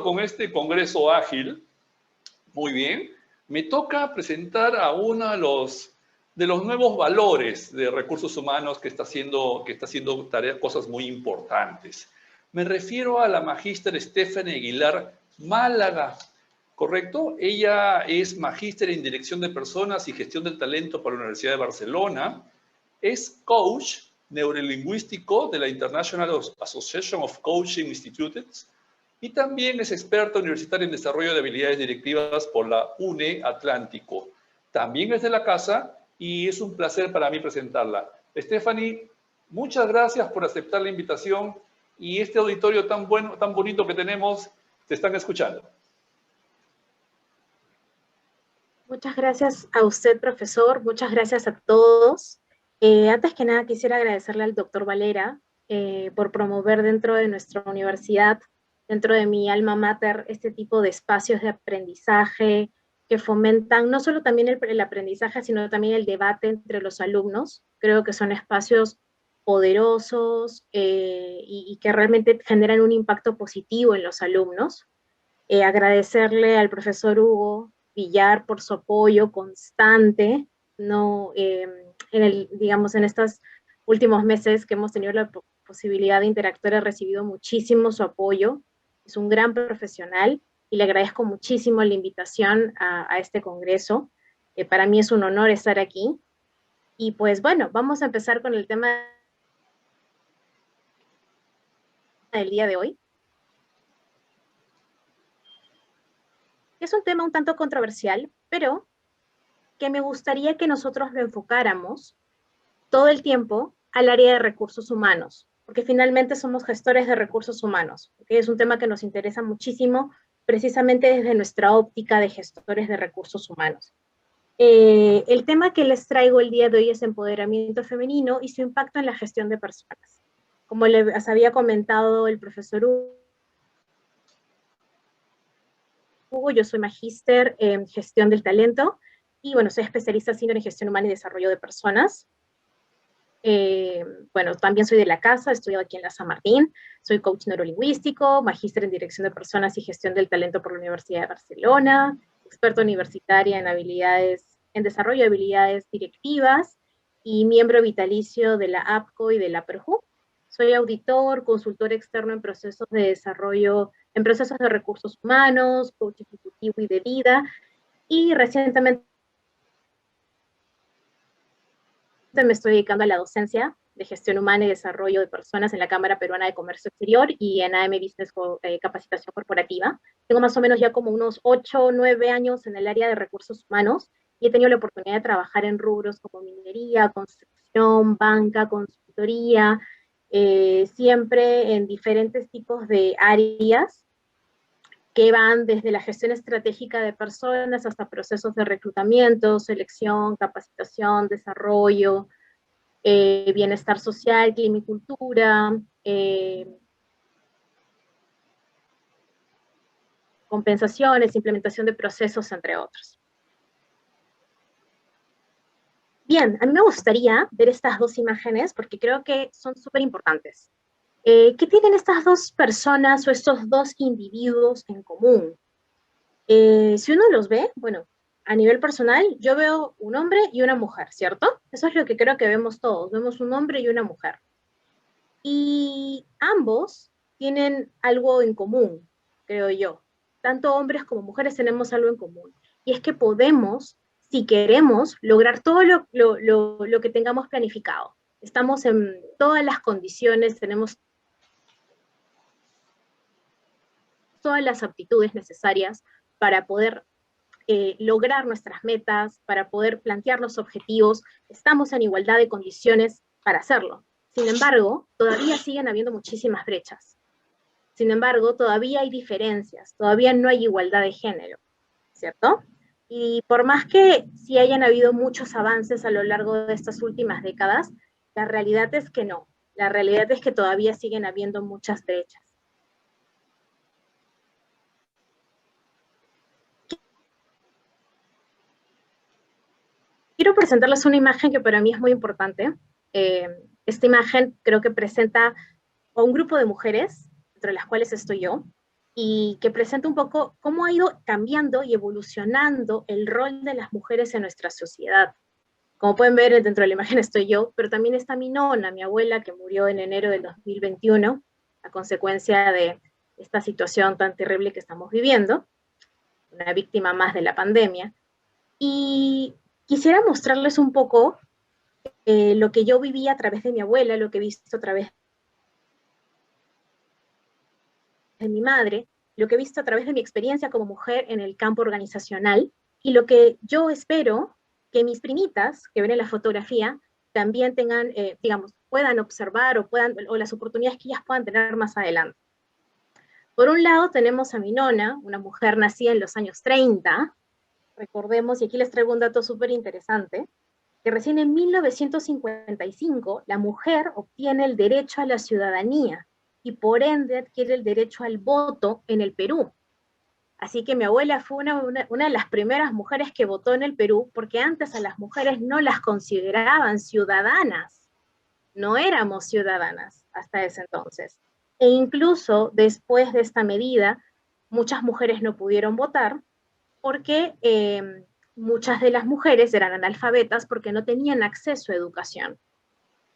con este Congreso Ágil, muy bien, me toca presentar a uno de los nuevos valores de recursos humanos que está haciendo cosas muy importantes. Me refiero a la magíster Stephanie Aguilar Málaga, ¿correcto? Ella es magíster en Dirección de Personas y Gestión del Talento por la Universidad de Barcelona, es coach neurolingüístico de la International Association of Coaching Institutes, y también es experta universitaria en desarrollo de habilidades directivas por la UNE Atlántico. También es de la casa y es un placer para mí presentarla. Stephanie, muchas gracias por aceptar la invitación y este auditorio tan bueno, tan bonito que tenemos, te están escuchando. Muchas gracias a usted, profesor. Muchas gracias a todos. Antes que nada, quisiera agradecerle al doctor Valera por promover dentro de nuestra universidad, dentro de mi alma mater, este tipo de espacios de aprendizaje que fomentan no solo también el aprendizaje, sino también el debate entre los alumnos. Creo que son espacios poderosos y que realmente generan un impacto positivo en los alumnos. Agradecerle al profesor Hugo Villar por su apoyo constante, ¿no? Digamos, en estos últimos meses que hemos tenido la posibilidad de interactuar, he recibido muchísimo su apoyo. Es un gran profesional y le agradezco muchísimo la invitación a este congreso. Para mí es un honor estar aquí. Y pues bueno, vamos a empezar con el tema del día de hoy. Es un tema un tanto controversial, pero que me gustaría que nosotros lo enfocáramos todo el tiempo al área de recursos humanos, porque finalmente somos gestores de recursos humanos, que es un tema que nos interesa muchísimo, precisamente desde nuestra óptica de gestores de recursos humanos. El tema que les traigo el día de hoy es empoderamiento femenino y su impacto en la gestión de personas. Como les había comentado el profesor Hugo, yo soy magíster en gestión del talento y bueno, soy especialista senior en gestión humana y desarrollo de personas. Bueno, también soy de la casa, he estudiado aquí en la San Martín, soy coach neurolingüístico, magíster en dirección de personas y gestión del talento por la Universidad de Barcelona, experta universitaria en habilidades, en desarrollo de habilidades directivas y miembro vitalicio de la APCO y de la PERJU. Soy auditor, consultor externo en procesos de desarrollo, en procesos de recursos humanos, coach ejecutivo y de vida, y recientemente me estoy dedicando a la docencia de gestión humana y desarrollo de personas en la Cámara Peruana de Comercio Exterior y en AM Business Capacitación Corporativa. Tengo más o menos ya como unos 8 o 9 años en el área de recursos humanos y he tenido la oportunidad de trabajar en rubros como minería, construcción, banca, consultoría, siempre en diferentes tipos de áreas que van desde la gestión estratégica de personas hasta procesos de reclutamiento, selección, capacitación, desarrollo, bienestar social, clima y cultura, compensaciones, implementación de procesos, entre otros. Bien, a mí me gustaría ver estas dos imágenes porque creo que son súper importantes. ¿Qué tienen estas dos personas o estos dos individuos en común? Si uno los ve, bueno, a nivel personal, yo veo un hombre y una mujer, ¿cierto? Eso es lo que creo que vemos todos, vemos un hombre y una mujer. Y ambos tienen algo en común, creo yo. Tanto hombres como mujeres tenemos algo en común. Y es que podemos, si queremos, lograr todo lo que tengamos planificado. Estamos en todas las condiciones, tenemos todas las aptitudes necesarias para poder lograr nuestras metas, para poder plantearnos objetivos, estamos en igualdad de condiciones para hacerlo. Sin embargo, todavía siguen habiendo muchísimas brechas. Sin embargo, todavía hay diferencias, todavía no hay igualdad de género, ¿cierto? Y por más que sí hayan habido muchos avances a lo largo de estas últimas décadas, la realidad es que no. La realidad es que todavía siguen habiendo muchas brechas. Quiero presentarles una imagen que para mí es muy importante. Esta imagen creo que presenta a un grupo de mujeres, entre las cuales estoy yo, y que presenta un poco cómo ha ido cambiando y evolucionando el rol de las mujeres en nuestra sociedad. Como pueden ver, dentro de la imagen estoy yo, pero también está mi nona, mi abuela, que murió en enero del 2021, a consecuencia de esta situación tan terrible que estamos viviendo, una víctima más de la pandemia. Y quisiera mostrarles un poco lo que yo viví a través de mi abuela, lo que he visto a través de mi madre, lo que he visto a través de mi experiencia como mujer en el campo organizacional, y lo que yo espero que mis primitas, que ven en la fotografía, también tengan, digamos, puedan observar o las oportunidades que ellas puedan tener más adelante. Por un lado tenemos a mi nona, una mujer nacida en los años 30, recordemos, y aquí les traigo un dato súper interesante, que recién en 1955 la mujer obtiene el derecho a la ciudadanía y por ende adquiere el derecho al voto en el Perú. Así que mi abuela fue una de las primeras mujeres que votó en el Perú, porque antes a las mujeres no las consideraban ciudadanas, no éramos ciudadanas hasta ese entonces. E incluso después de esta medida, muchas mujeres no pudieron votar porque muchas de las mujeres eran analfabetas porque no tenían acceso a educación.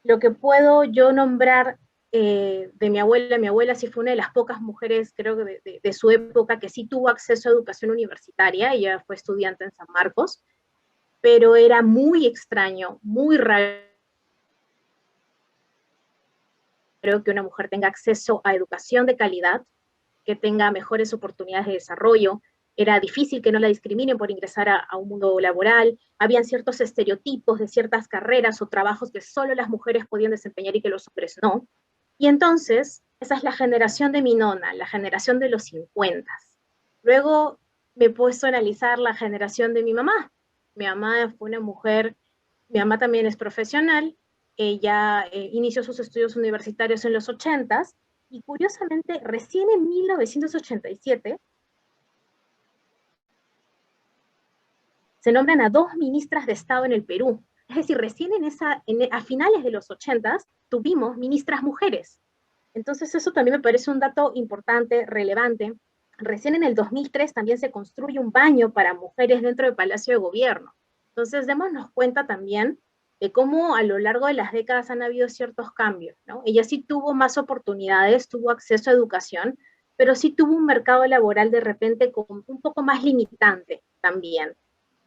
Lo que puedo yo nombrar de mi abuela sí fue una de las pocas mujeres, creo que de su época, que sí tuvo acceso a educación universitaria. Ella fue estudiante en San Marcos, pero era muy extraño, muy raro que una mujer tenga acceso a educación de calidad, que tenga mejores oportunidades de desarrollo. Era difícil que no la discriminen por ingresar a un mundo laboral. Habían ciertos estereotipos de ciertas carreras o trabajos que solo las mujeres podían desempeñar y que los hombres no. Y entonces, esa es la generación de mi nona, la generación de los 50. Luego me he puesto a analizar la generación de mi mamá. Mi mamá fue una mujer, mi mamá también es profesional, ella inició sus estudios universitarios en los 80s y curiosamente recién en 1987 se nombran a 2 ministras de Estado en el Perú. Es decir, recién a finales de los 80s tuvimos ministras mujeres. Entonces eso también me parece un dato importante, relevante. Recién en el 2003 también se construye un baño para mujeres dentro del Palacio de Gobierno. Entonces démonos cuenta también de cómo a lo largo de las décadas han habido ciertos cambios, ¿no? Ella sí tuvo más oportunidades, tuvo acceso a educación, pero sí tuvo un mercado laboral de repente un poco más limitante también.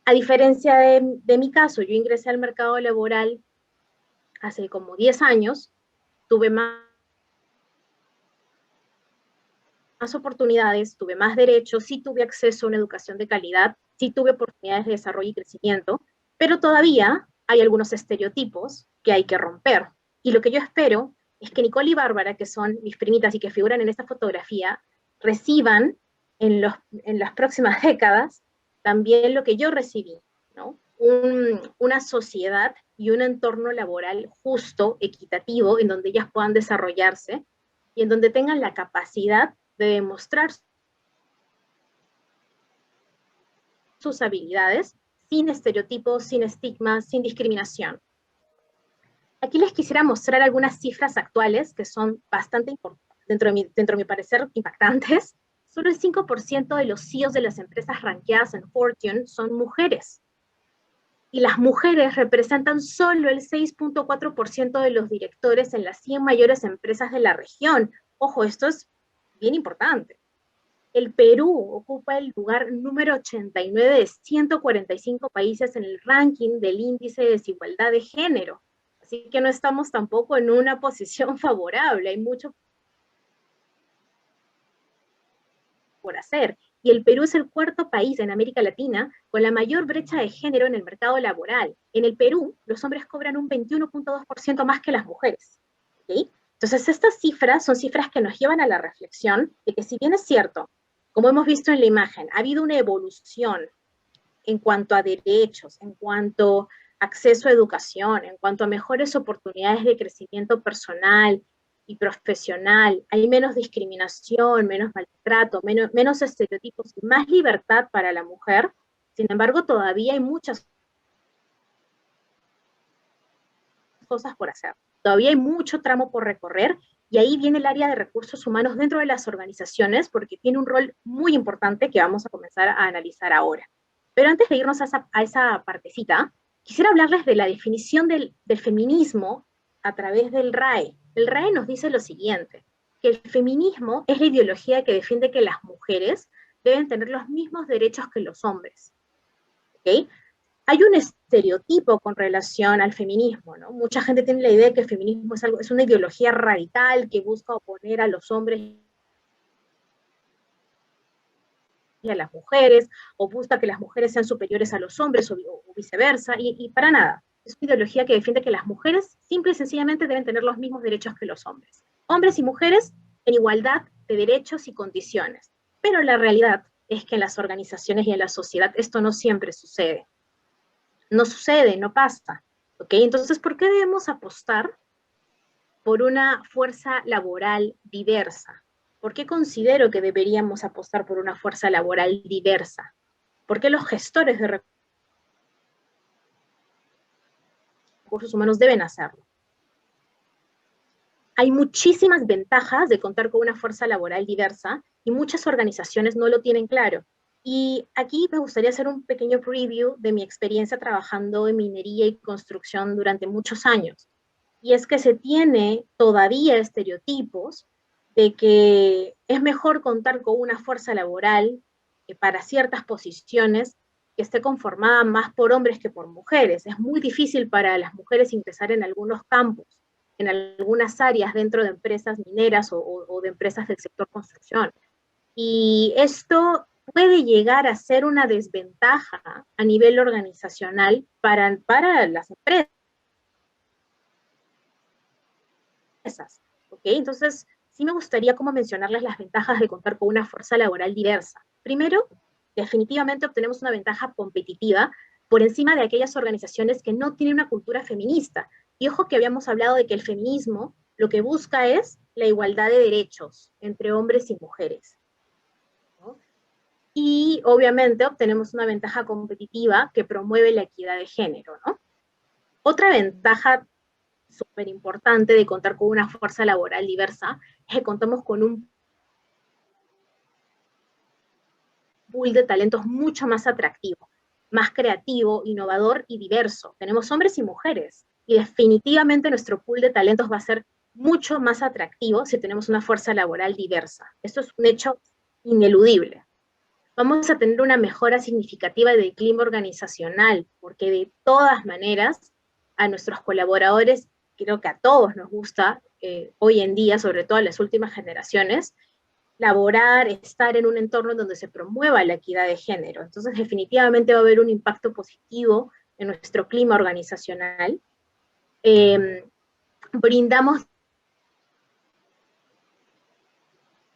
A diferencia de mi caso, yo ingresé al mercado laboral hace como 10 años, tuve más oportunidades, tuve más derechos, sí tuve acceso a una educación de calidad, sí tuve oportunidades de desarrollo y crecimiento, pero todavía hay algunos estereotipos que hay que romper. Y lo que yo espero es que Nicole y Bárbara, que son mis primitas y que figuran en esta fotografía, reciban en las próximas décadas también lo que yo recibí, ¿no? Una sociedad y un entorno laboral justo, equitativo, en donde ellas puedan desarrollarse y en donde tengan la capacidad de demostrar sus habilidades sin estereotipos, sin estigmas, sin discriminación. Aquí les quisiera mostrar algunas cifras actuales que son bastante importantes, dentro de mi parecer impactantes. Solo el 5% de los CEOs de las empresas rankeadas en Fortune son mujeres. Y las mujeres representan solo el 6.4% de los directores en las 100 mayores empresas de la región. Ojo, esto es bien importante. El Perú ocupa el lugar número 89 de 145 países en el ranking del índice de desigualdad de género. Así que no estamos tampoco en una posición favorable, hay mucho por hacer. Y el Perú es el cuarto país en América Latina con la mayor brecha de género en el mercado laboral. En el Perú, los hombres cobran un 21.2% más que las mujeres. ¿Okay? Entonces, estas cifras son cifras que nos llevan a la reflexión de que si bien es cierto, como hemos visto en la imagen, ha habido una evolución en cuanto a derechos, en cuanto a acceso a educación, en cuanto a mejores oportunidades de crecimiento personal y profesional, hay menos discriminación, menos maltrato, menos estereotipos y más libertad para la mujer. Sin embargo, todavía hay muchas cosas por hacer. Todavía hay mucho tramo por recorrer, y ahí viene el área de recursos humanos dentro de las organizaciones, porque tiene un rol muy importante que vamos a comenzar a analizar ahora. Pero antes de irnos a esa partecita, quisiera hablarles de la definición del feminismo a través del RAE. El RAE nos dice lo siguiente, que el feminismo es la ideología que defiende que las mujeres deben tener los mismos derechos que los hombres. ¿Okay? Hay un estereotipo con relación al feminismo, ¿no? Mucha gente tiene la idea de que el feminismo es una ideología radical que busca oponer a los hombres y a las mujeres, o busca que las mujeres sean superiores a los hombres, o viceversa, y para nada. Es una ideología que defiende que las mujeres simple y sencillamente deben tener los mismos derechos que los hombres. Hombres y mujeres en igualdad de derechos y condiciones. Pero la realidad es que en las organizaciones y en la sociedad esto no siempre sucede. No sucede, no pasa. ¿Okay? Entonces, ¿por qué debemos apostar por una fuerza laboral diversa? ¿Por qué considero que deberíamos apostar por una fuerza laboral diversa? ¿Por qué los gestores de recursos humanos deben hacerlo? Hay muchísimas ventajas de contar con una fuerza laboral diversa y muchas organizaciones no lo tienen claro. Y aquí me gustaría hacer un pequeño preview de mi experiencia trabajando en minería y construcción durante muchos años. Y es que se tiene todavía estereotipos de que es mejor contar con una fuerza laboral para ciertas posiciones que esté conformada más por hombres que por mujeres. Es muy difícil para las mujeres ingresar en algunos campos, en algunas áreas dentro de empresas mineras o de empresas del sector construcción. Y esto puede llegar a ser una desventaja a nivel organizacional para las empresas. ¿Okay? Entonces, sí me gustaría como mencionarles las ventajas de contar con una fuerza laboral diversa. Primero, definitivamente obtenemos una ventaja competitiva por encima de aquellas organizaciones que no tienen una cultura feminista. Y ojo que habíamos hablado de que el feminismo lo que busca es la igualdad de derechos entre hombres y mujeres, ¿no? Y obviamente obtenemos una ventaja competitiva que promueve la equidad de género, ¿no? Otra ventaja súper importante de contar con una fuerza laboral diversa es que contamos con un pool de talentos mucho más atractivo, más creativo, innovador y diverso. Tenemos hombres y mujeres, y definitivamente nuestro pool de talentos va a ser mucho más atractivo si tenemos una fuerza laboral diversa. Esto es un hecho ineludible. Vamos a tener una mejora significativa del clima organizacional, porque de todas maneras a nuestros colaboradores, creo que a todos nos gusta hoy en día, sobre todo a las últimas generaciones, laborar, estar en un entorno donde se promueva la equidad de género. Entonces, definitivamente va a haber un impacto positivo en nuestro clima organizacional. Brindamos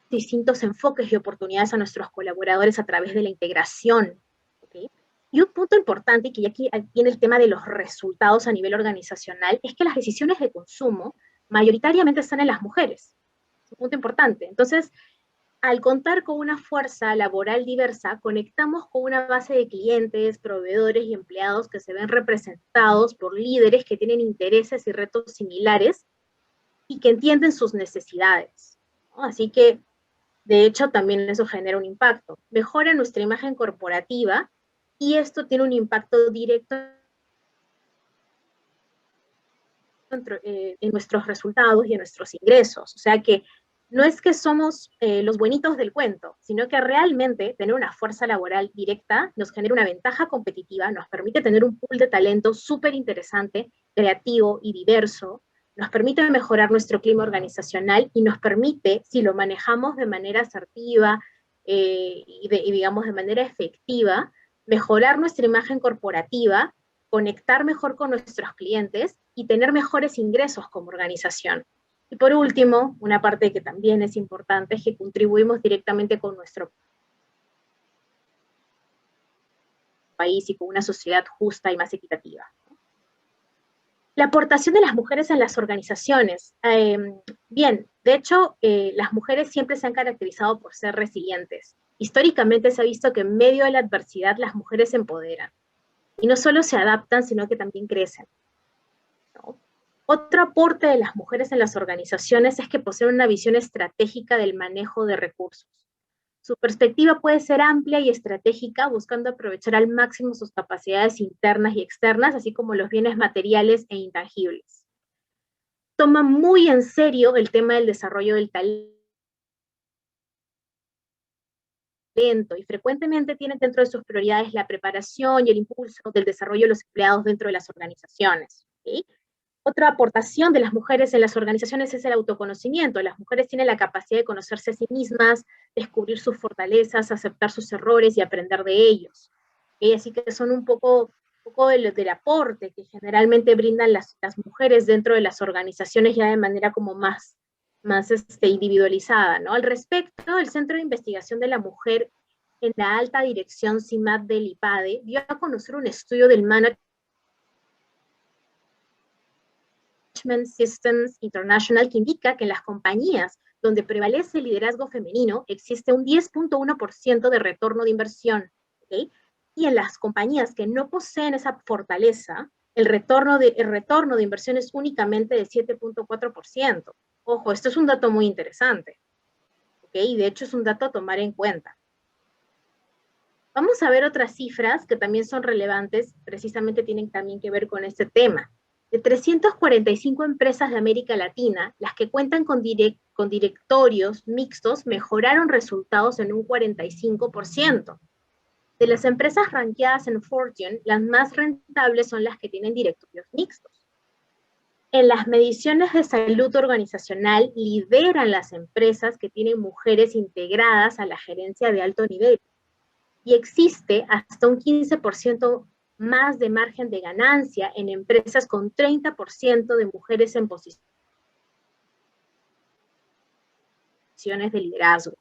distintos enfoques y oportunidades a nuestros colaboradores a través de la integración. ¿Okay? Y un punto importante, que ya aquí viene el tema de los resultados a nivel organizacional, es que las decisiones de consumo mayoritariamente están en las mujeres. Es un punto importante. Entonces, al contar con una fuerza laboral diversa, conectamos con una base de clientes, proveedores y empleados que se ven representados por líderes que tienen intereses y retos similares y que entienden sus necesidades, ¿no? Así que, de hecho, también eso genera un impacto. Mejora nuestra imagen corporativa y esto tiene un impacto directo en nuestros resultados y en nuestros ingresos. O sea que no es que somos los buenitos del cuento, sino que realmente tener una fuerza laboral directa nos genera una ventaja competitiva, nos permite tener un pool de talento súper interesante, creativo y diverso, nos permite mejorar nuestro clima organizacional y nos permite, si lo manejamos de manera asertiva y digamos de manera efectiva, mejorar nuestra imagen corporativa, conectar mejor con nuestros clientes y tener mejores ingresos como organización. Y por último, una parte que también es importante es que contribuimos directamente con nuestro país y con una sociedad justa y más equitativa. La aportación de las mujeres en las organizaciones. Bien, de hecho, las mujeres siempre se han caracterizado por ser resilientes. Históricamente se ha visto que en medio de la adversidad las mujeres se empoderan. Y no solo se adaptan, sino que también crecen, ¿no? Otro aporte de las mujeres en las organizaciones es que poseen una visión estratégica del manejo de recursos. Su perspectiva puede ser amplia y estratégica, buscando aprovechar al máximo sus capacidades internas y externas, así como los bienes materiales e intangibles. Toma muy en serio el tema del desarrollo del talento y frecuentemente tienen dentro de sus prioridades la preparación y el impulso del desarrollo de los empleados dentro de las organizaciones. ¿Sí? Otra aportación de las mujeres en las organizaciones es el autoconocimiento. Las mujeres tienen la capacidad de conocerse a sí mismas, descubrir sus fortalezas, aceptar sus errores y aprender de ellos. Así que son un poco del aporte que generalmente brindan las mujeres dentro de las organizaciones ya de manera como más individualizada, ¿no? Al respecto, el Centro de Investigación de la Mujer en la alta dirección CIMAD del IPADE dio a conocer un estudio del Management Systems International que indica que en las compañías donde prevalece el liderazgo femenino existe un 10.1% de retorno de inversión, ¿okay? Y en las compañías que no poseen esa fortaleza, el retorno de inversión es únicamente de 7.4%. Ojo, esto es un dato muy interesante, ¿okay? Y de hecho es un dato a tomar en cuenta. Vamos a ver otras cifras que también son relevantes, precisamente tienen también que ver con este tema. De 345 empresas de América Latina, las que cuentan con directorios mixtos mejoraron resultados en un 45%. De las empresas rankeadas en Fortune, las más rentables son las que tienen directorios mixtos. En las mediciones de salud organizacional, lideran las empresas que tienen mujeres integradas a la gerencia de alto nivel. Y existe hasta un 15% más de margen de ganancia en empresas con 30% de mujeres en posiciones de liderazgo.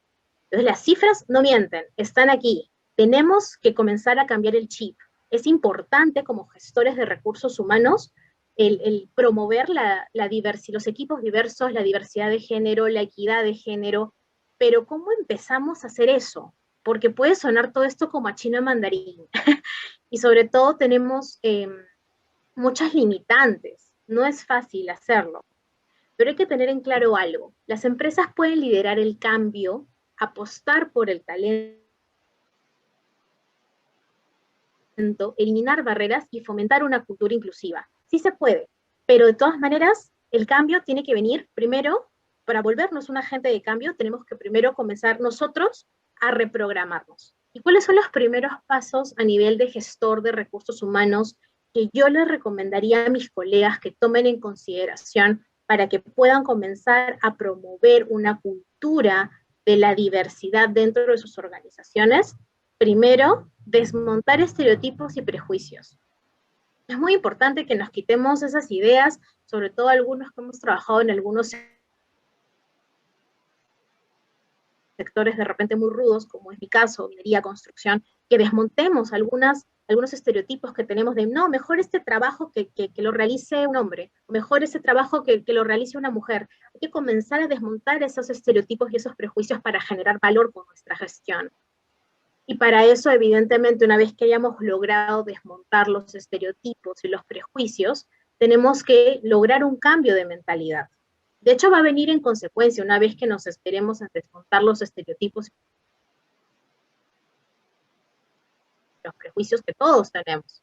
Entonces las cifras no mienten, están aquí. Tenemos que comenzar a cambiar el chip. Es importante como gestores de recursos humanos el promover los equipos diversos, la diversidad de género, la equidad de género, pero ¿cómo empezamos a hacer eso? Porque puede sonar todo esto como a chino mandarín. Y sobre todo tenemos muchas limitantes. No es fácil hacerlo. Pero hay que tener en claro algo. Las empresas pueden liderar el cambio, apostar por el talento, eliminar barreras y fomentar una cultura inclusiva. Sí se puede, pero de todas maneras, el cambio tiene que venir primero, para volvernos un agente de cambio, tenemos que primero comenzar nosotros a reprogramarnos. ¿Y cuáles son los primeros pasos a nivel de gestor de recursos humanos que yo les recomendaría a mis colegas que tomen en consideración para que puedan comenzar a promover una cultura de la diversidad dentro de sus organizaciones? Primero, desmontar estereotipos y prejuicios. Es muy importante que nos quitemos esas ideas, sobre todo algunos que hemos trabajado en algunos sectores de repente muy rudos, como es mi caso, minería, construcción, que desmontemos algunos estereotipos que tenemos de, no, mejor este trabajo que lo realice un hombre, mejor ese trabajo que lo realice una mujer. Hay que comenzar a desmontar esos estereotipos y esos prejuicios para generar valor con nuestra gestión. Y para eso, evidentemente, una vez que hayamos logrado desmontar los estereotipos y los prejuicios, tenemos que lograr un cambio de mentalidad. De hecho, va a venir en consecuencia una vez que nos esperemos a desmontar los estereotipos y los prejuicios que todos tenemos.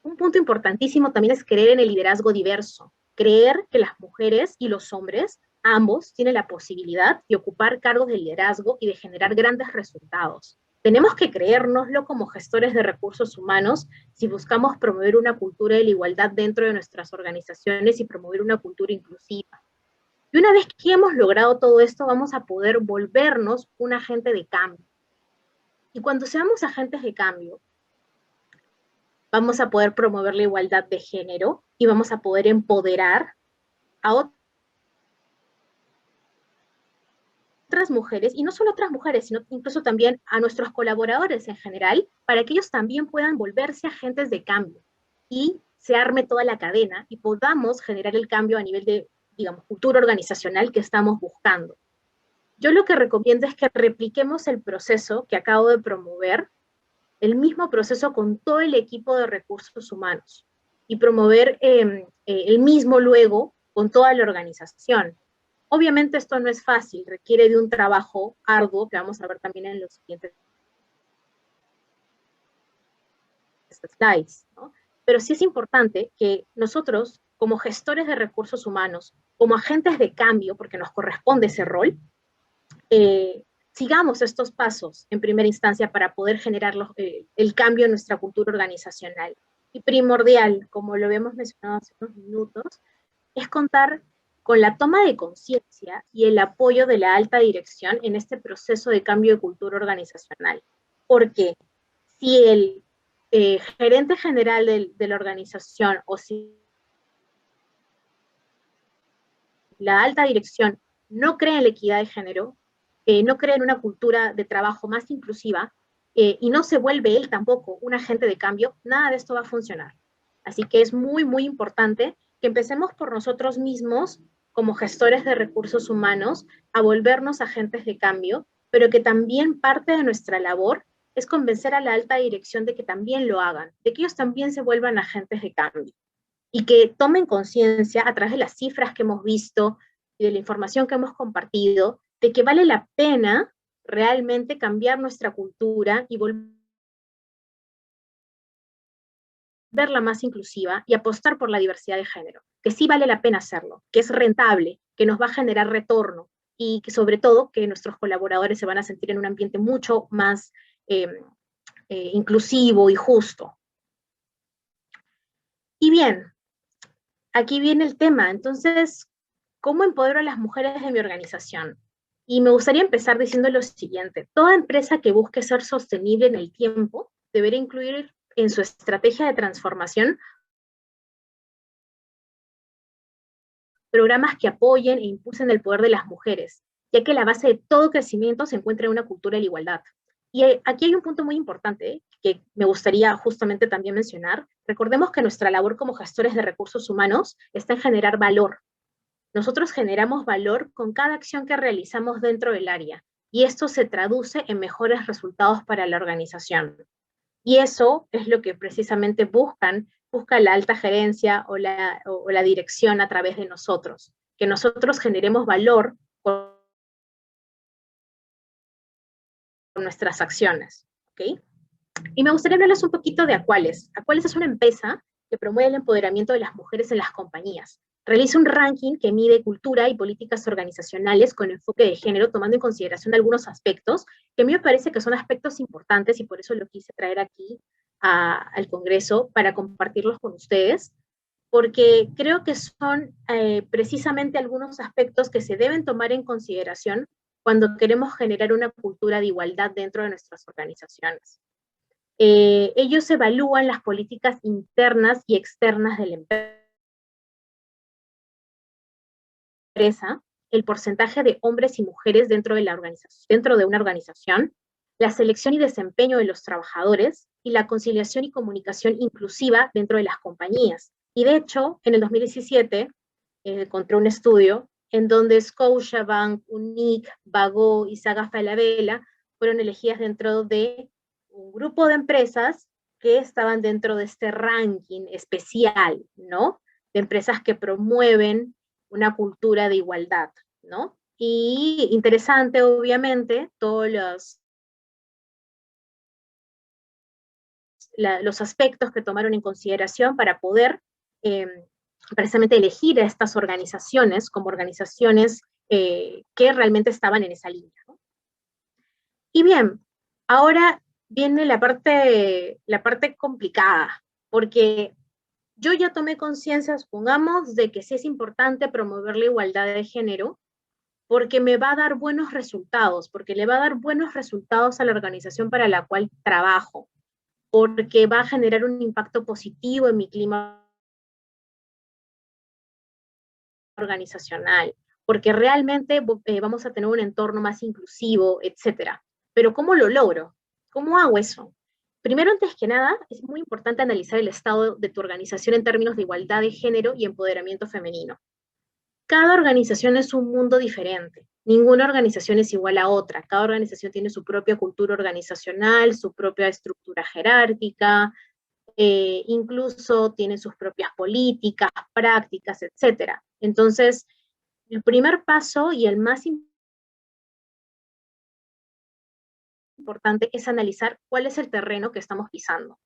Un punto importantísimo también es creer en el liderazgo diverso. Creer que las mujeres y los hombres, ambos, tienen la posibilidad de ocupar cargos de liderazgo y de generar grandes resultados. Tenemos que creérnoslo como gestores de recursos humanos si buscamos promover una cultura de la igualdad dentro de nuestras organizaciones y promover una cultura inclusiva. Y una vez que hemos logrado todo esto, vamos a poder volvernos un agente de cambio. Y cuando seamos agentes de cambio, vamos a poder promover la igualdad de género y vamos a poder empoderar a otras mujeres, y no solo otras mujeres, sino incluso también a nuestros colaboradores en general, para que ellos también puedan volverse agentes de cambio y se arme toda la cadena y podamos generar el cambio a nivel de, digamos, cultura organizacional que estamos buscando. Yo lo que recomiendo es que repliquemos el proceso que acabo de promover, el mismo proceso con todo el equipo de recursos humanos. y promover el mismo luego con toda la organización. Obviamente esto no es fácil, requiere de un trabajo arduo que vamos a ver también en los siguientes slides, ¿no? Pero sí es importante que nosotros, como gestores de recursos humanos, como agentes de cambio, porque nos corresponde ese rol, sigamos estos pasos en primera instancia para poder generar el cambio en nuestra cultura organizacional. Y primordial, como lo habíamos mencionado hace unos minutos, es contar con la toma de conciencia y el apoyo de la alta dirección en este proceso de cambio de cultura organizacional. Porque si el gerente general de la organización o si la alta dirección no cree en la equidad de género, no cree en una cultura de trabajo más inclusiva, y no se vuelve él tampoco un agente de cambio, nada de esto va a funcionar. Así que es muy, muy importante que empecemos por nosotros mismos, como gestores de recursos humanos, a volvernos agentes de cambio, pero que también parte de nuestra labor es convencer a la alta dirección de que también lo hagan, de que ellos también se vuelvan agentes de cambio y que tomen conciencia a través de las cifras que hemos visto y de la información que hemos compartido, de que vale la pena realmente cambiar nuestra cultura y volverla más inclusiva y apostar por la diversidad de género, que sí vale la pena hacerlo, que es rentable, que nos va a generar retorno y que sobre todo que nuestros colaboradores se van a sentir en un ambiente mucho más inclusivo y justo. Y bien, aquí viene el tema. Entonces, ¿cómo empodero a las mujeres de mi organización? Y me gustaría empezar diciendo lo siguiente. Toda empresa que busque ser sostenible en el tiempo debería incluir en su estrategia de transformación programas que apoyen e impulsen el poder de las mujeres, ya que la base de todo crecimiento se encuentra en una cultura de la igualdad. Y aquí hay un punto muy importante que me gustaría justamente también mencionar. Recordemos que nuestra labor como gestores de recursos humanos está en generar valor. Nosotros generamos valor con cada acción que realizamos dentro del área, y esto se traduce en mejores resultados para la organización. Y eso es lo que precisamente busca la alta gerencia o la dirección a través de nosotros, que nosotros generemos valor con nuestras acciones, ¿ok? Y me gustaría hablarles un poquito de Aquales. Aquales es una empresa que promueve el empoderamiento de las mujeres en las compañías. Realiza un ranking que mide cultura y políticas organizacionales con enfoque de género, tomando en consideración algunos aspectos que a mí me parece que son aspectos importantes y por eso lo quise traer aquí al Congreso para compartirlos con ustedes, porque creo que son precisamente algunos aspectos que se deben tomar en consideración cuando queremos generar una cultura de igualdad dentro de nuestras organizaciones. Ellos evalúan las políticas internas y externas de la empresa, el porcentaje de hombres y mujeres dentro de una organización, la selección y desempeño de los trabajadores y la conciliación y comunicación inclusiva dentro de las compañías. Y de hecho, en el 2017 encontré un estudio en donde Scotiabank, Unic, Vago y Saga Falabella fueron elegidas dentro de un grupo de empresas que estaban dentro de este ranking especial, ¿no? De empresas que promueven una cultura de igualdad, ¿no? Y interesante, obviamente, todos los aspectos que tomaron en consideración para poder precisamente elegir a estas organizaciones como organizaciones que realmente estaban en esa línea, ¿no? Y bien, ahora viene la parte complicada, porque yo ya tomé conciencia, supongamos, de que sí es importante promover la igualdad de género, porque me va a dar buenos resultados, porque le va a dar buenos resultados a la organización para la cual trabajo, porque va a generar un impacto positivo en mi clima organizacional, porque realmente vamos a tener un entorno más inclusivo, etcétera. Pero ¿cómo lo logro? ¿Cómo hago eso? Primero, antes que nada, es muy importante analizar el estado de tu organización en términos de igualdad de género y empoderamiento femenino. Cada organización es un mundo diferente. Ninguna organización es igual a otra. Cada organización tiene su propia cultura organizacional, su propia estructura jerárquica, incluso tienen sus propias políticas, prácticas, etcétera. Entonces, el primer paso y el más importante es analizar cuál es el terreno que estamos pisando.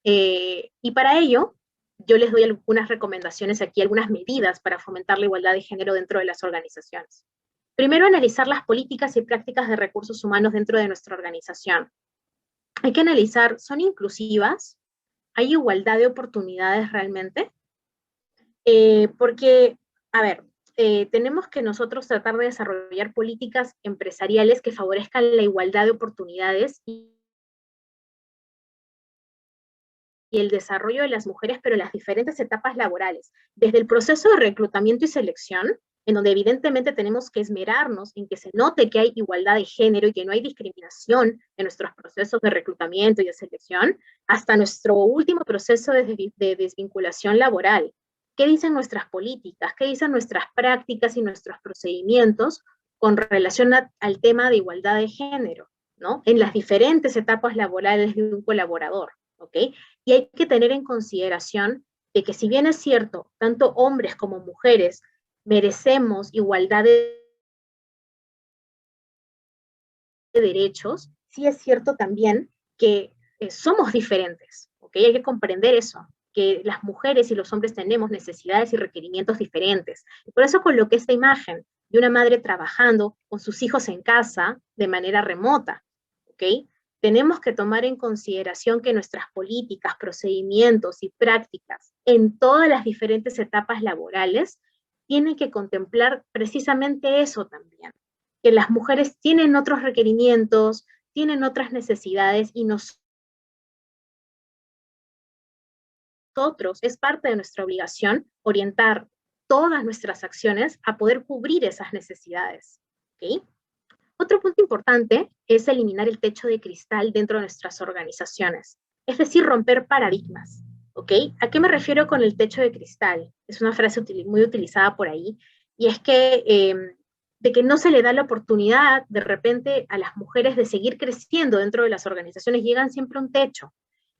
Y para ello, yo les doy algunas recomendaciones aquí, algunas medidas para fomentar la igualdad de género dentro de las organizaciones. Primero, analizar las políticas y prácticas de recursos humanos dentro de nuestra organización. Hay que analizar, ¿son inclusivas? ¿Hay igualdad de oportunidades realmente? Porque, a ver, tenemos que nosotros tratar de desarrollar políticas empresariales que favorezcan la igualdad de oportunidades y el desarrollo de las mujeres, pero en las diferentes etapas laborales, desde el proceso de reclutamiento y selección, en donde evidentemente tenemos que esmerarnos en que se note que hay igualdad de género y que no hay discriminación en nuestros procesos de reclutamiento y de selección, hasta nuestro último proceso de desvinculación laboral. ¿Qué dicen nuestras políticas? ¿Qué dicen nuestras prácticas y nuestros procedimientos con relación al tema de igualdad de género, ¿no? En las diferentes etapas laborales de un colaborador, ¿ok? Y hay que tener en consideración de que si bien es cierto, tanto hombres como mujeres merecemos igualdad de derechos, sí es cierto también que somos diferentes, ¿ok? Hay que comprender eso, que las mujeres y los hombres tenemos necesidades y requerimientos diferentes. Y por eso coloqué esta imagen de una madre trabajando con sus hijos en casa de manera remota, ¿ok? Tenemos que tomar en consideración que nuestras políticas, procedimientos y prácticas en todas las diferentes etapas laborales tienen que contemplar precisamente eso también, que las mujeres tienen otros requerimientos, tienen otras necesidades y nosotros es parte de nuestra obligación orientar todas nuestras acciones a poder cubrir esas necesidades. ¿Okay? Otro punto importante es eliminar el techo de cristal dentro de nuestras organizaciones, es decir, romper paradigmas. ¿Ok? ¿A qué me refiero con el techo de cristal? Es una frase muy utilizada por ahí, y es que de que no se le da la oportunidad de repente a las mujeres de seguir creciendo dentro de las organizaciones, llegan siempre a un techo,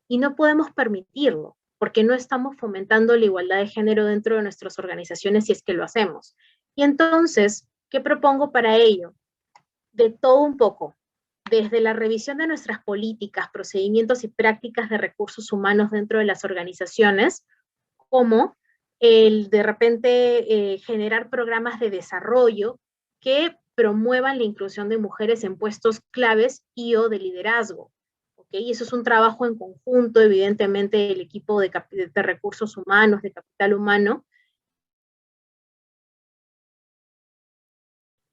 y no podemos permitirlo, porque no estamos fomentando la igualdad de género dentro de nuestras organizaciones si es que lo hacemos. Y entonces, ¿qué propongo para ello? De todo un poco, desde la revisión de nuestras políticas, procedimientos y prácticas de recursos humanos dentro de las organizaciones, como el de repente generar programas de desarrollo que promuevan la inclusión de mujeres en puestos claves y o de liderazgo. ¿Okay? Y eso es un trabajo en conjunto, evidentemente, el equipo de recursos humanos, de capital humano.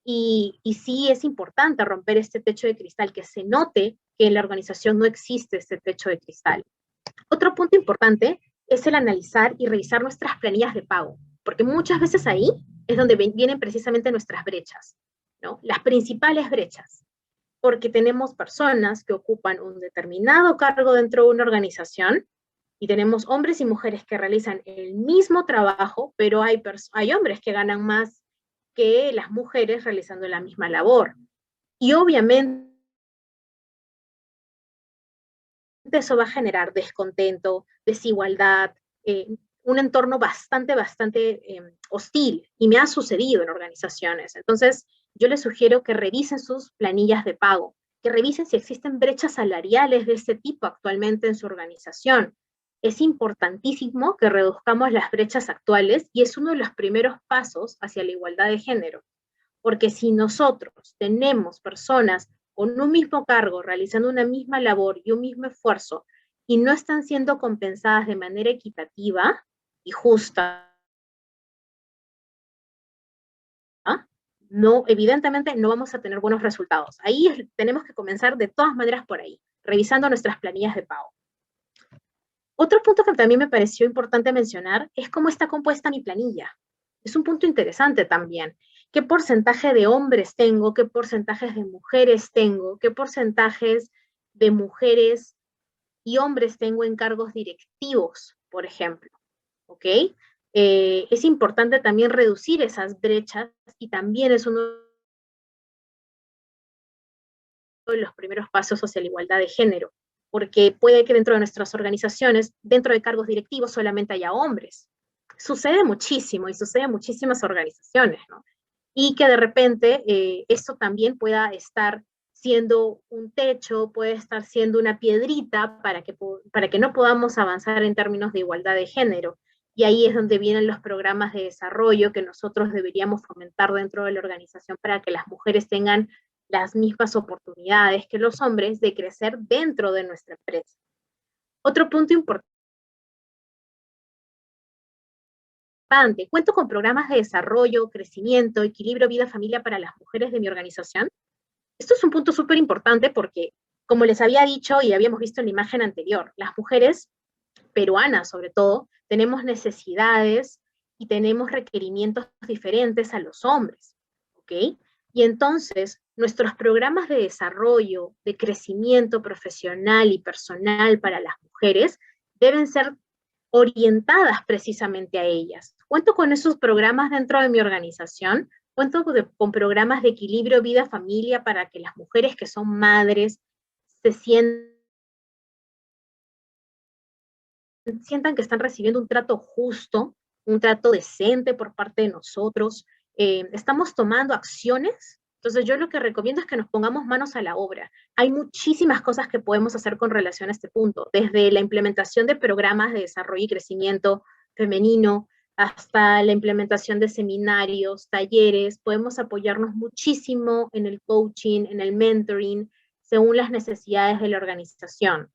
Y sí es importante romper este techo de cristal, que se note que en la organización no existe este techo de cristal. Otro punto importante es el analizar y revisar nuestras planillas de pago, porque muchas veces ahí es donde vienen precisamente nuestras brechas, ¿no? Las principales brechas, porque tenemos personas que ocupan un determinado cargo dentro de una organización y tenemos hombres y mujeres que realizan el mismo trabajo, pero hay hombres que ganan más que las mujeres realizando la misma labor. Y obviamente eso va a generar descontento, desigualdad, un entorno bastante hostil, y me ha sucedido en organizaciones. Entonces, yo les sugiero que revisen sus planillas de pago, que revisen si existen brechas salariales de este tipo actualmente en su organización. Es importantísimo que reduzcamos las brechas actuales y es uno de los primeros pasos hacia la igualdad de género. Porque si nosotros tenemos personas con un mismo cargo, realizando una misma labor y un mismo esfuerzo, y no están siendo compensadas de manera equitativa y justa, no, evidentemente no vamos a tener buenos resultados. Ahí tenemos que comenzar de todas maneras por ahí, revisando nuestras planillas de pago. Otro punto que también me pareció importante mencionar es cómo está compuesta mi planilla. Es un punto interesante también. ¿Qué porcentaje de hombres tengo? ¿Qué porcentajes de mujeres tengo? ¿Qué porcentajes de mujeres y hombres tengo en cargos directivos, por ejemplo? ¿Ok? Es importante también reducir esas brechas y también es uno de los primeros pasos hacia la igualdad de género. porque puede que dentro de nuestras organizaciones, dentro de cargos directivos, solamente haya hombres. Sucede muchísimo y sucede en muchísimas organizaciones, ¿no? Y que de repente eso también pueda estar siendo un techo, puede estar siendo una piedrita para que no podamos avanzar en términos de igualdad de género. Y ahí es donde vienen los programas de desarrollo que nosotros deberíamos fomentar dentro de la organización para que las mujeres tengan las mismas oportunidades que los hombres de crecer dentro de nuestra empresa. Otro punto importante, cuento con programas de desarrollo, crecimiento, equilibrio vida-familia para las mujeres de mi organización. Esto es un punto súper importante porque, como les había dicho y habíamos visto en la imagen anterior, las mujeres peruanas sobre todo, tenemos necesidades y tenemos requerimientos diferentes a los hombres, ¿ok? Y entonces, nuestros programas de desarrollo, de crecimiento profesional y personal para las mujeres deben ser orientadas precisamente a ellas. Cuento con esos programas dentro de mi organización, cuento con programas de equilibrio vida-familia para que las mujeres que son madres se sientan que están recibiendo un trato justo, un trato decente por parte de nosotros. Estamos tomando acciones. Entonces yo lo que recomiendo es que nos pongamos manos a la obra. Hay muchísimas cosas que podemos hacer con relación a este punto, desde la implementación de programas de desarrollo y crecimiento femenino, hasta la implementación de seminarios, talleres. Podemos apoyarnos muchísimo en el coaching, en el mentoring, según las necesidades de la organización.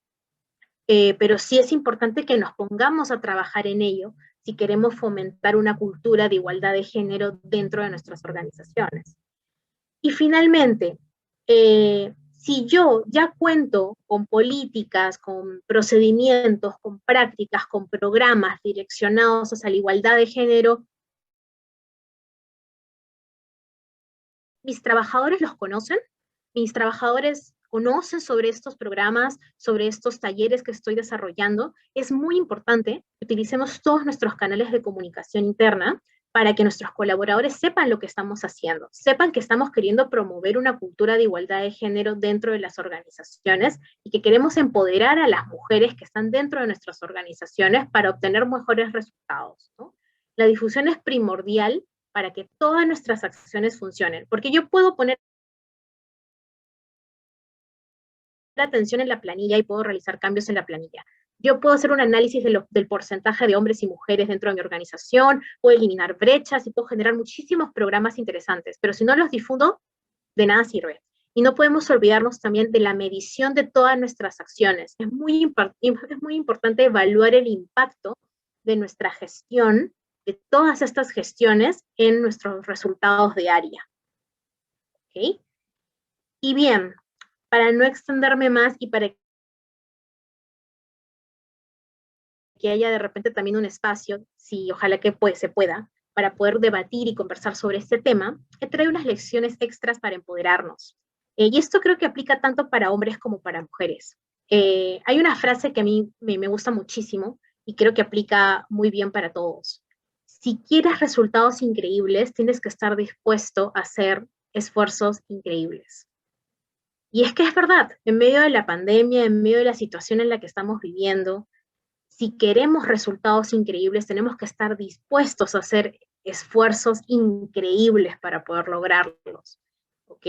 Pero sí es importante que nos pongamos a trabajar en ello si queremos fomentar una cultura de igualdad de género dentro de nuestras organizaciones. Y finalmente, si yo ya cuento con políticas, con procedimientos, con prácticas, con programas direccionados hacia la igualdad de género, mis trabajadores los conocen, mis trabajadores conocen sobre estos programas, sobre estos talleres que estoy desarrollando. Es muy importante que utilicemos todos nuestros canales de comunicación interna para que nuestros colaboradores sepan lo que estamos haciendo, sepan que estamos queriendo promover una cultura de igualdad de género dentro de las organizaciones y que queremos empoderar a las mujeres que están dentro de nuestras organizaciones para obtener mejores resultados, ¿no? La difusión es primordial para que todas nuestras acciones funcionen, porque yo puedo poner atención en la planilla y puedo realizar cambios en la planilla. Yo puedo hacer un análisis del porcentaje de hombres y mujeres dentro de mi organización, puedo eliminar brechas y puedo generar muchísimos programas interesantes, pero si no los difundo, de nada sirve. Y no podemos olvidarnos también de la medición de todas nuestras acciones. Es muy importante evaluar el impacto de nuestra gestión, de todas estas gestiones en nuestros resultados de área. ¿Okay? Y bien, para no extenderme más y para que haya de repente también un espacio, si ojalá que se pueda, para poder debatir y conversar sobre este tema, he traído unas lecciones extras para empoderarnos. Y esto creo que aplica tanto para hombres como para mujeres. Hay una frase que a mí me gusta muchísimo y creo que aplica muy bien para todos. Si quieres resultados increíbles, tienes que estar dispuesto a hacer esfuerzos increíbles. Y es que es verdad, en medio de la pandemia, en medio de la situación en la que estamos viviendo, si queremos resultados increíbles, tenemos que estar dispuestos a hacer esfuerzos increíbles para poder lograrlos, ¿ok?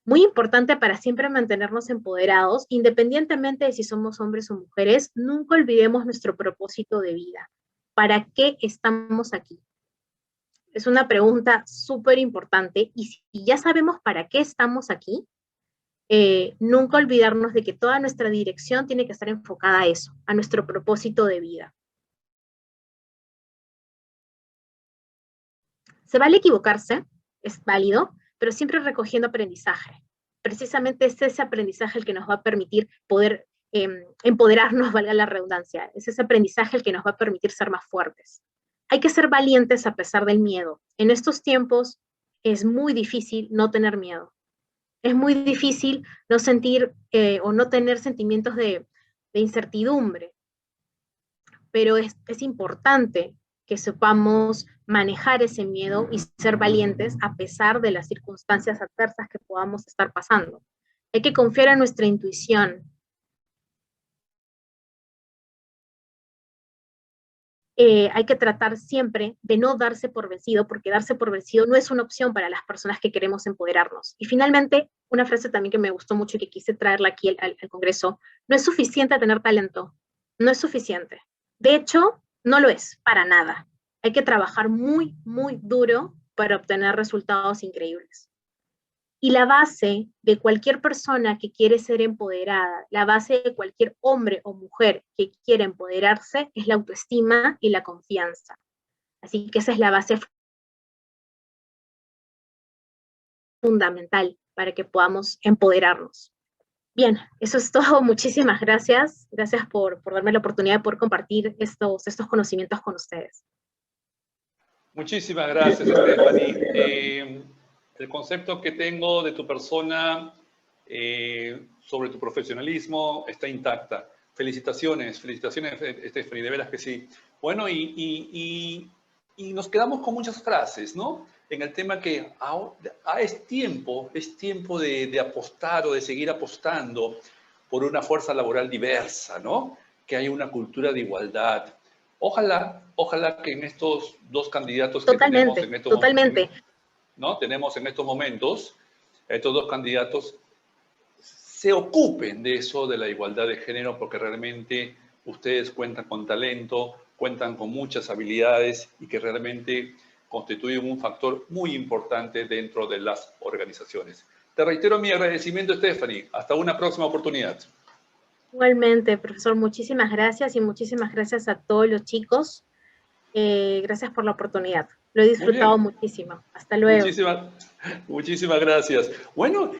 Muy importante para siempre mantenernos empoderados, independientemente de si somos hombres o mujeres, nunca olvidemos nuestro propósito de vida. ¿Para qué estamos aquí? Es una pregunta súper importante y si ya sabemos para qué estamos aquí, nunca olvidarnos de que toda nuestra dirección tiene que estar enfocada a eso, a nuestro propósito de vida. Se vale equivocarse, es válido, pero siempre recogiendo aprendizaje. Precisamente es ese aprendizaje el que nos va a permitir poder empoderarnos, valga la redundancia. Es ese aprendizaje el que nos va a permitir ser más fuertes. Hay que ser valientes a pesar del miedo. En estos tiempos es muy difícil no tener miedo. Es muy difícil no sentir o no tener sentimientos de incertidumbre, pero es importante que sepamos manejar ese miedo y ser valientes a pesar de las circunstancias adversas que podamos estar pasando. Hay que confiar en nuestra intuición. hay que tratar siempre de no darse por vencido, porque darse por vencido no es una opción para las personas que queremos empoderarnos. Y finalmente, una frase también que me gustó mucho y que quise traerla aquí al Congreso: no es suficiente tener talento, no es suficiente. De hecho, no lo es, para nada. Hay que trabajar muy, muy duro para obtener resultados increíbles. Y la base de cualquier persona que quiere ser empoderada, la base de cualquier hombre o mujer que quiere empoderarse, es la autoestima y la confianza. Así que esa es la base fundamental para que podamos empoderarnos. Bien, eso es todo. Muchísimas gracias. Gracias por darme la oportunidad de poder compartir estos conocimientos con ustedes. Muchísimas gracias, Stephanie. El concepto que tengo de tu persona sobre tu profesionalismo está intacta. Felicitaciones, felicitaciones, Stephanie, de veras que sí. Bueno, y nos quedamos con muchas frases, ¿no? En el tema que es tiempo de apostar o de seguir apostando por una fuerza laboral diversa, ¿no? Que haya una cultura de igualdad. Ojalá que en estos dos candidatos que tenemos Totalmente, en estos totalmente. ¿no? Tenemos en estos momentos, estos dos candidatos se ocupen de eso, de la igualdad de género, porque realmente ustedes cuentan con talento, cuentan con muchas habilidades y que realmente constituyen un factor muy importante dentro de las organizaciones. Te reitero mi agradecimiento, Stephanie. Hasta una próxima oportunidad. Igualmente, profesor, muchísimas gracias y muchísimas gracias a todos los chicos. Gracias por la oportunidad. Lo he Muy disfrutado bien. muchísimo. Hasta luego. Muchísimas gracias. Bueno.